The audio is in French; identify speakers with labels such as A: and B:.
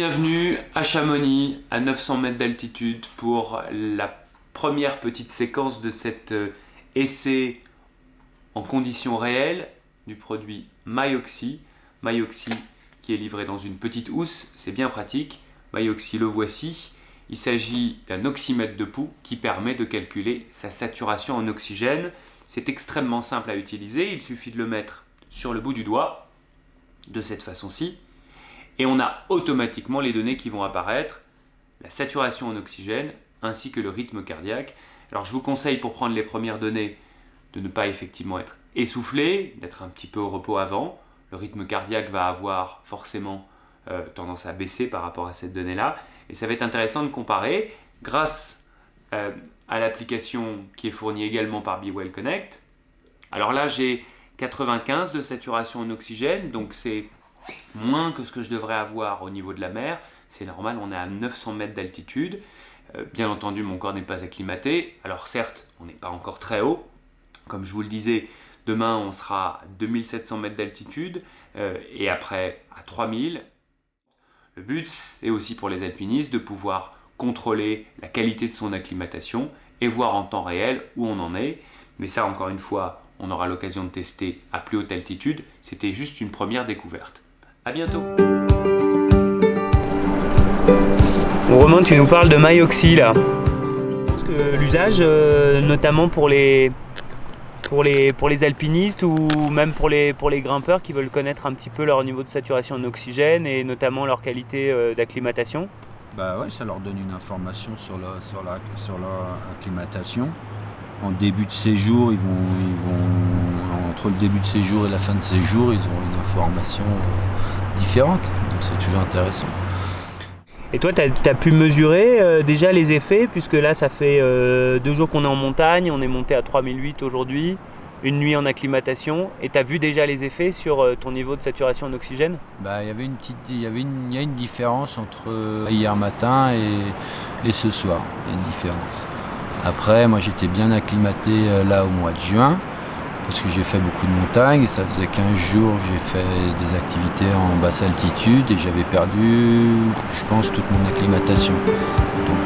A: Bienvenue à Chamonix, à 900 mètres d'altitude, pour la première petite séquence de cet essai en conditions réelles du produit Myoxy. Myoxy qui est livré dans une petite housse, c'est bien pratique. Myoxy, le voici. Il s'agit d'un oxymètre de pouls qui permet de calculer sa saturation en oxygène. C'est extrêmement simple à utiliser, il suffit de le mettre sur le bout du doigt, de cette façon-ci. Et on a automatiquement les données qui vont apparaître, la saturation en oxygène ainsi que le rythme cardiaque. Alors je vous conseille, pour prendre les premières données, de ne pas effectivement être essoufflé, d'être un petit peu au repos avant. Le rythme cardiaque va avoir forcément tendance à baisser par rapport à cette donnée-là. Et ça va être intéressant de comparer grâce à l'application qui est fournie également par BeWell Connect. Alors là, j'ai 95 de saturation en oxygène, donc c'est moins que ce que je devrais avoir au niveau de la mer. C'est normal, on est à 900 mètres d'altitude. Bien entendu, mon corps n'est pas acclimaté. Alors certes, on n'est pas encore très haut. Comme je vous le disais, demain, on sera à 2700 mètres d'altitude et après à 3000. Le but, c'est aussi pour les alpinistes de pouvoir contrôler la qualité de son acclimatation et voir en temps réel où on en est. Mais ça, encore une fois, on aura l'occasion de tester à plus haute altitude. C'était juste une première découverte. À bientôt.
B: Romain, tu nous parles de Myoxy là. Je pense que l'usage, notamment pour les alpinistes ou même pour les grimpeurs qui veulent connaître un petit peu leur niveau de saturation en oxygène et notamment leur qualité d'acclimatation.
C: Bah ouais, ça leur donne une information sur leur acclimatation. En début de séjour, ils vont entre le début de séjour et la fin de séjour, ils ont une information différente. Donc c'est toujours intéressant.
B: Et toi, tu as pu mesurer déjà les effets, puisque là, ça fait 2 jours qu'on est en montagne, on est monté à 3008 aujourd'hui, une nuit en acclimatation, et tu as vu déjà les effets sur ton niveau de saturation en oxygène?
C: Bah, il y a une différence entre hier matin et ce soir. Il y a une différence. Après, moi j'étais bien acclimaté là au mois de juin, parce que j'ai fait beaucoup de montagnes, et ça faisait 15 jours que j'ai fait des activités en basse altitude, et j'avais perdu, je pense, toute mon acclimatation. Donc,